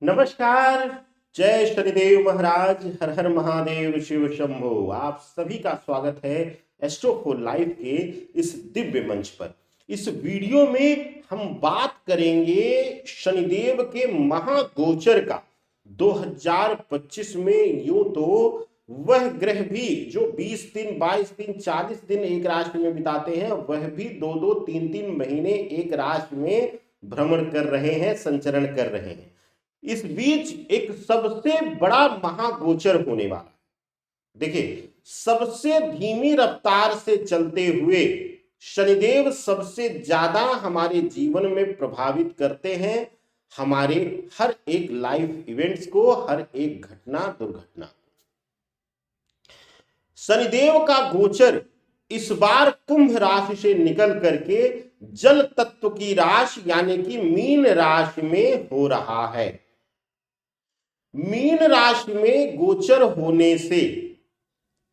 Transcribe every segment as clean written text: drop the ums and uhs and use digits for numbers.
नमस्कार। जय शनिदेव महाराज, हर हर महादेव, शिव शंभो। आप सभी का स्वागत है एस्ट्रो लाइव के इस दिव्य मंच पर। इस वीडियो में हम बात करेंगे शनिदेव के महागोचर का। 2025 में यूं तो वह ग्रह भी जो 20 दिन, 22 दिन, 40 दिन एक राशि में बिताते हैं, वह भी 2-2, 3-3 महीने एक राशि में भ्रमण कर रहे हैं, संचरण कर रहे हैं। इस बीच एक सबसे बड़ा महागोचर होने वाला है। देखिए, सबसे धीमी रफ्तार से चलते हुए शनिदेव सबसे ज्यादा हमारे जीवन में प्रभावित करते हैं, हमारे हर एक लाइफ इवेंट्स को, हर एक घटना दुर्घटना। शनिदेव का गोचर इस बार कुंभ राशि से निकल करके जल तत्व की राशि यानी कि मीन राशि में हो रहा है। मीन राशि में गोचर होने से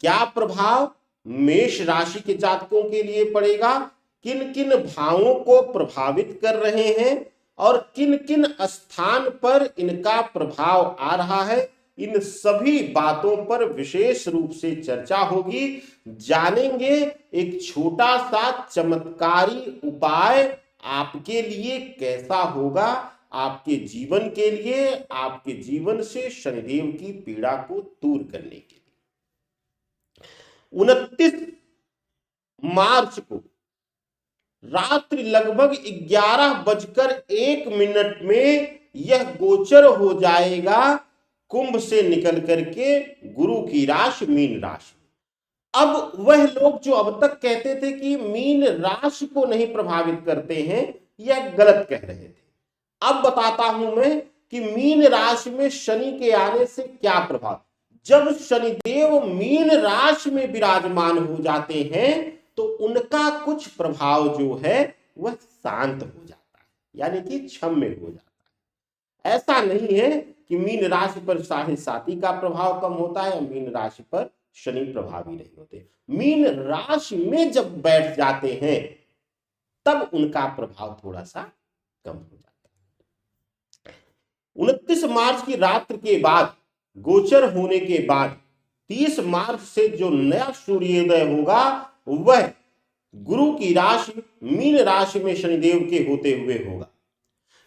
क्या प्रभाव मेष राशि के जातकों के लिए पड़ेगा, किन किन भावों को प्रभावित कर रहे हैं और किन किन स्थान पर इनका प्रभाव आ रहा है, इन सभी बातों पर विशेष रूप से चर्चा होगी। जानेंगे एक छोटा सा चमत्कारी उपाय आपके लिए कैसा होगा, आपके जीवन के लिए, आपके जीवन से शनिदेव की पीड़ा को दूर करने के लिए। 29 मार्च को रात्रि लगभग 11:01 में यह गोचर हो जाएगा कुंभ से निकल करके गुरु की राशि मीन राशि। अब वह लोग जो अब तक कहते थे कि मीन राशि को नहीं प्रभावित करते हैं, यह गलत कह रहे थे। अब बताता हूं मैं कि मीन राशि में शनि के आने से क्या प्रभाव। जब शनिदेव मीन राशि में विराजमान हो जाते हैं तो उनका कुछ प्रभाव जो है वह शांत हो जाता है, यानी कि क्षम्य हो जाता है। ऐसा नहीं है कि मीन राशि पर 7.5 का प्रभाव कम होता है, मीन राशि पर शनि प्रभावी नहीं होते। मीन राशि में जब बैठ जाते हैं तब उनका प्रभाव थोड़ा सा कम हो जाता है। 29 मार्च की रात्रि के बाद गोचर होने के बाद 30 मार्च से जो नया सूर्योदय होगा वह गुरु की राशि मीन राशि में शनिदेव के होते हुए होगा।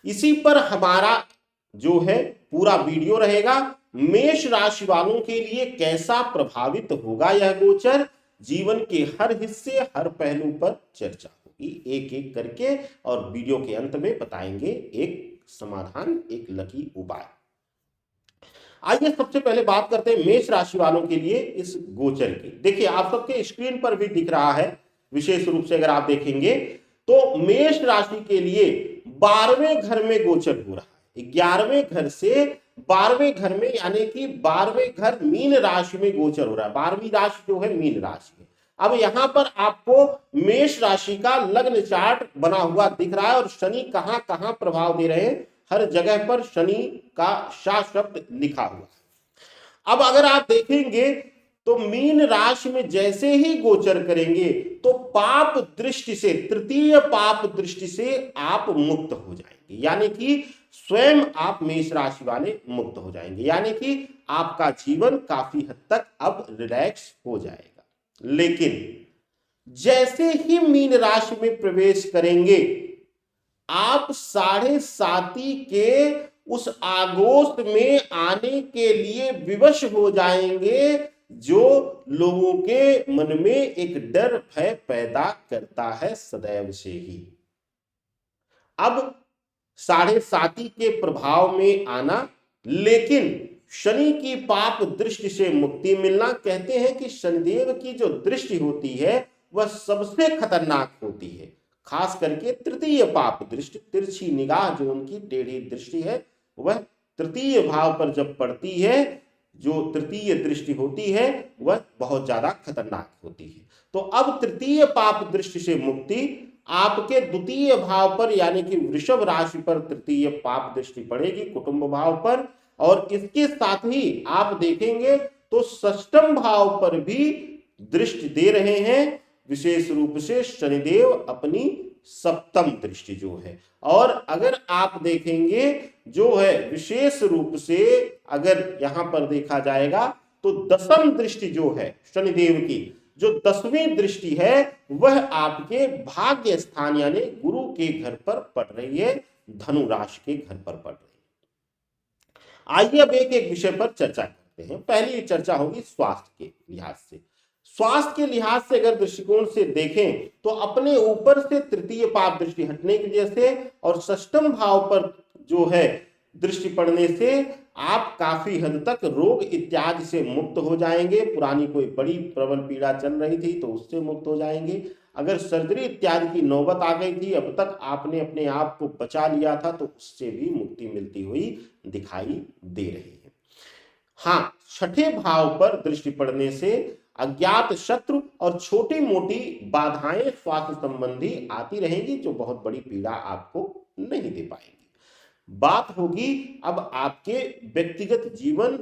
इसी पर हमारा जो है पूरा वीडियो रहेगा। मेष राशि वालों के लिए कैसा प्रभावित होगा यह गोचर, जीवन के हर हिस्से, हर पहलू पर चर्चा होगी एक एक करके, और वीडियो के अंत में बताएंगे एक समाधान, एक लकी उपाय। आइए सबसे पहले बात करते हैं मेष राशि वालों के लिए इस गोचर की। देखिए, आप सबके स्क्रीन पर भी दिख रहा है, विशेष रूप से अगर आप देखेंगे तो मेष राशि के लिए 12वें घर में गोचर हो रहा है। 11वें घर से 12वें घर में, यानी कि 12वें घर मीन राशि में गोचर हो रहा है। 12वीं राशि जो है मीन राशि है। अब यहां पर आपको मेष राशि का लग्न चार्ट बना हुआ दिख रहा है और शनि कहां कहां प्रभाव दे रहे हैं, हर जगह पर शनि का शा शब्द लिखा हुआ है। अब अगर आप देखेंगे तो मीन राशि में जैसे ही गोचर करेंगे तो पाप दृष्टि से, तृतीय पाप दृष्टि से आप मुक्त हो जाएंगे, यानी कि स्वयं आप मेष राशि वाले मुक्त हो जाएंगे, यानी कि आपका जीवन काफी हद तक अब रिलैक्स हो जाएगा। लेकिन जैसे ही मीन राशि में प्रवेश करेंगे आप 7.5 के उस आगोश में आने के लिए विवश हो जाएंगे, जो लोगों के मन में एक डर भय पैदा करता है सदैव से ही। अब 7.5 के प्रभाव में आना, लेकिन शनि की पाप दृष्टि से मुक्ति मिलना। कहते हैं कि शनिदेव की जो दृष्टि होती है वह सबसे खतरनाक होती है, खास करके तृतीय पाप दृष्टि, तिरछी निगाह जो उनकी टेढ़ी दृष्टि है, वह तृतीय भाव पर जब पड़ती है, जो तृतीय दृष्टि होती है वह बहुत ज्यादा खतरनाक होती है। तो अब तृतीय पाप दृष्टि से मुक्ति, आपके द्वितीय भाव पर यानी कि वृषभ राशि पर तृतीय पाप दृष्टि पड़ेगी, कुटुंब भाव पर, और इसके साथ ही आप देखेंगे तो षष्ठम भाव पर भी दृष्टि दे रहे हैं, विशेष रूप से शनिदेव अपनी सप्तम दृष्टि जो है। और अगर आप देखेंगे जो है विशेष रूप से अगर यहां पर देखा जाएगा तो दसम दृष्टि जो है शनिदेव की, जो 10वीं दृष्टि है वह आपके भाग्य स्थान यानी गुरु के घर पर पड़ रही है, धनु राशि के घर पर पड़ रही है। आइए अब एक एक विषय पर चर्चा करते हैं। पहली चर्चा होगी स्वास्थ्य के लिहाज से। स्वास्थ्य के लिहाज से अगर दृष्टिकोण से देखें तो अपने ऊपर से तृतीय पाप दृष्टि हटने की वजह से और षष्ठम भाव पर जो है दृष्टि पड़ने से आप काफी हद तक रोग इत्यादि से मुक्त हो जाएंगे। पुरानी कोई बड़ी प्रबल पीड़ा चल रही थी तो उससे मुक्त हो जाएंगे। अगर सर्जरी इत्यादि की नौबत आ गई थी, अब तक आपने अपने आप को बचा लिया था, तो उससे भी मुक्ति मिलती हुई दिखाई दे रही है। हाँ, छठे भाव पर दृष्टि पड़ने से अज्ञात शत्रु और छोटी मोटी बाधाएं स्वास्थ्य संबंधी आती रहेंगी, जो बहुत बड़ी पीड़ा आपको नहीं दे पाएंगी। बात होगी अब आपके व्यक्तिगत जीवन,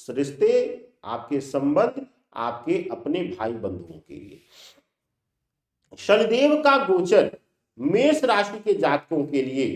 रिश्ते, आपके संबंध, आपके अपने भाई बंधुओं के लिए। शनिदेव का गोचर मेष राशि के जातकों के लिए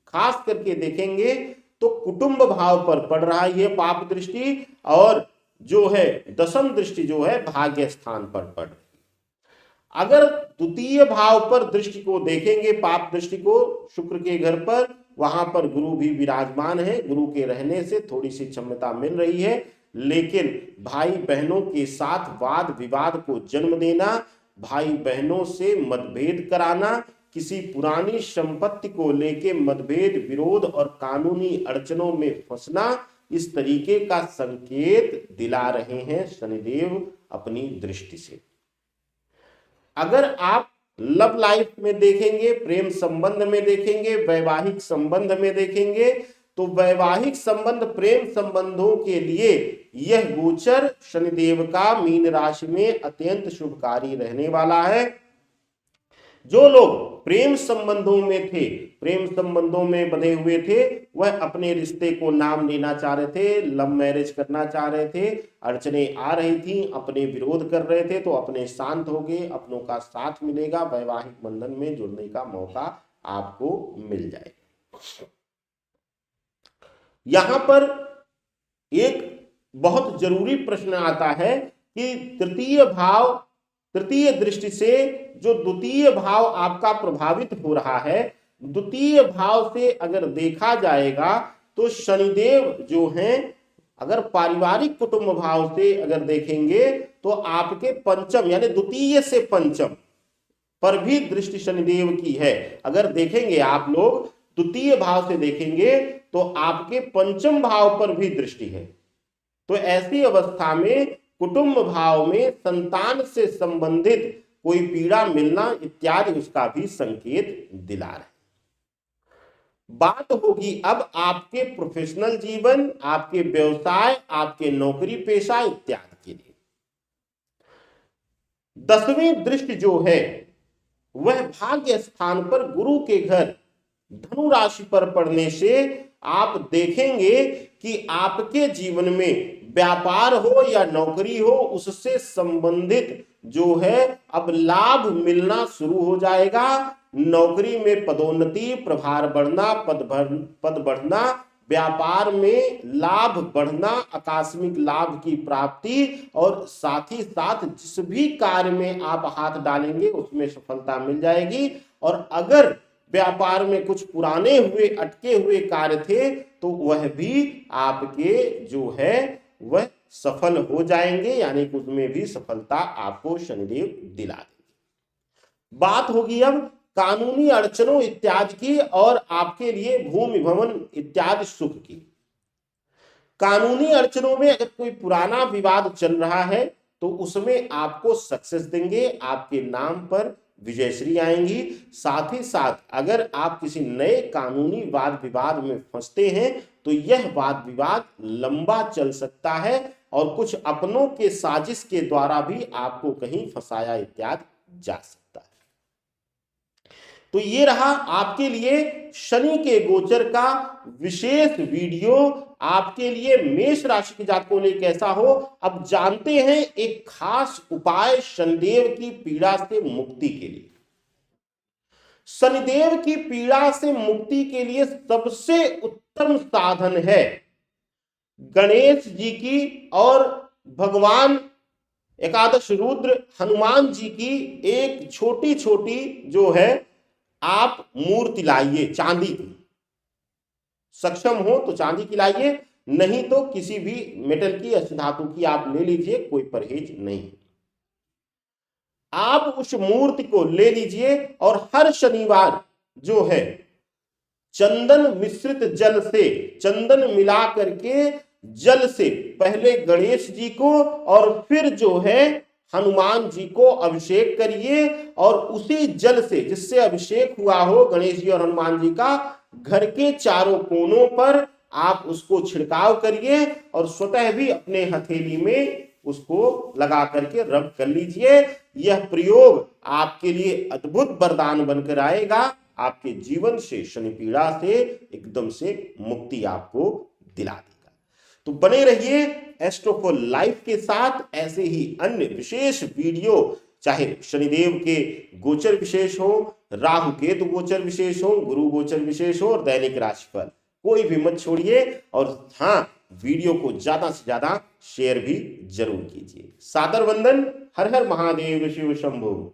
खास करके देखेंगे तो कुटुंब भाव पर पड़ रहा है ये पाप दृष्टि, और जो है दसम दृष्टि जो है भाग्य स्थान पर पड़ रही है। अगर द्वितीय भाव पर दृष्टि को देखेंगे, पाप दृष्टि को शुक्र के घर पर, वहां पर गुरु भी विराजमान है। गुरु के रहने से थोड़ी सी क्षमता मिल रही है, लेकिन भाई बहनों के साथ वाद विवाद को जन्म देना, भाई बहनों से मतभेद कराना, किसी पुरानी संपत्ति को लेके मतभेद, विरोध और कानूनी अड़चनों में फंसना, इस तरीके का संकेत दिला रहे हैं शनिदेव अपनी दृष्टि से। अगर आप लव लाइफ में देखेंगे, प्रेम संबंध में देखेंगे, वैवाहिक संबंध में देखेंगे, तो वैवाहिक संबंध, प्रेम संबंधों के लिए यह गोचर शनिदेव का मीन राशि में अत्यंत शुभकारी रहने वाला है। जो लोग प्रेम संबंधों में थे, प्रेम संबंधों में बंधे हुए थे, वह अपने रिश्ते को नाम लेना चाह रहे थे, लव मैरिज करना चाह रहे थे, अड़चने आ रही थी, अपने विरोध कर रहे थे, तो अपने शांत हो गए, अपनों का साथ मिलेगा, वैवाहिक बंधन में जुड़ने का मौका आपको मिल जाएगा। यहां पर एक बहुत जरूरी प्रश्न आता है कि तृतीय दृष्टि से जो द्वितीय भाव आपका प्रभावित हो रहा है, द्वितीय भाव से अगर देखा जाएगा तो शनिदेव जो हैं, अगर पारिवारिक कुटुंब भाव से अगर देखेंगे तो आपके पंचम यानी द्वितीय से पंचम पर भी दृष्टि शनिदेव की है। अगर देखेंगे आप लोग द्वितीय भाव से देखेंगे तो आपके पंचम भाव पर भी दृष्टि है। तो ऐसी अवस्था में कुटुंब भाव में संतान से संबंधित कोई पीड़ा मिलना इत्यादि उसका भी संकेत दिला रहे। बात होगी अब आपके प्रोफेशनल जीवन, आपके व्यवसाय, आपके नौकरी पेशा इत्यादि के लिए। 10वीं दृष्टि जो है वह भाग्य स्थान पर गुरु के घर धनु राशि पर पड़ने से आप देखेंगे कि आपके जीवन में व्यापार हो या नौकरी हो, उससे संबंधित जो है अब लाभ मिलना शुरू हो जाएगा। नौकरी में पदोन्नति, प्रभार बढ़ना, पद बढ़ना, व्यापार में लाभ बढ़ना, आकस्मिक लाभ की प्राप्ति, और साथ ही साथ जिस भी कार्य में आप हाथ डालेंगे उसमें सफलता मिल जाएगी। और अगर व्यापार में कुछ पुराने हुए अटके हुए कार्य थे तो वह भी आपके जो है वह सफल हो जाएंगे, यानी कि उसमें भी सफलता आपको शनिदेव दिला देंगे। बात होगी अब कानूनी अड़चनों इत्यादि की और आपके लिए भूमि भवन इत्यादि सुख की। कानूनी अड़चनों में अगर कोई पुराना विवाद चल रहा है तो उसमें आपको सक्सेस देंगे, आपके नाम पर विजयश्री आएंगी। साथ ही साथ अगर आप किसी नए कानूनी वाद विवाद में फंसते हैं तो यह वाद विवाद लंबा चल सकता है और कुछ अपनों के साजिश के द्वारा भी आपको कहीं फंसाया इत्यादि जा सकता है। तो ये रहा आपके लिए शनि के गोचर का विशेष वीडियो। आपके लिए मेष राशि के जातकों के लिए कैसा हो, अब जानते हैं एक खास उपाय शनिदेव की पीड़ा से मुक्ति के लिए। शनिदेव की पीड़ा से मुक्ति के लिए सबसे उत्तम साधन है। गणेश जी की और भगवान एकादश रुद्र हनुमान जी की एक छोटी छोटी जो है आप मूर्ति लाइए चांदी की, सक्षम हो तो चांदी की लाइए, नहीं तो किसी भी मेटल की या धातु की आप ले लीजिए, कोई परहेज नहीं। आप उस मूर्ति को ले लीजिए और हर शनिवार जो है चंदन मिश्रित जल से, चंदन मिला करके जल से पहले गणेश जी को और फिर जो है हनुमान जी को अभिषेक करिए, और उसी जल से जिससे अभिषेक हुआ हो गणेश जी और हनुमान जी का, घर के चारों कोनों पर आप उसको छिड़काव करिए और स्वतः भी अपने हथेली में उसको लगा करके रब कर लीजिए। यह प्रयोग आपके लिए अद्भुत वरदान बनकर आएगा, आपके जीवन से शनि पीड़ा से एकदम से मुक्ति आपको दिला देगा। तो बने रहिए एस्ट्रो फॉर लाइफ के साथ, ऐसे ही अन्य विशेष वीडियो, चाहे शनिदेव के गोचर विशेष हो, राहु केतु गोचर विशेष हो, गुरु गोचर विशेष हो और दैनिक राशिफल, कोई भी मत छोड़िए। और हाँ, वीडियो को ज्यादा से ज्यादा शेयर भी जरूर कीजिए। सादर वंदन। हर हर महादेव शिव शंभु।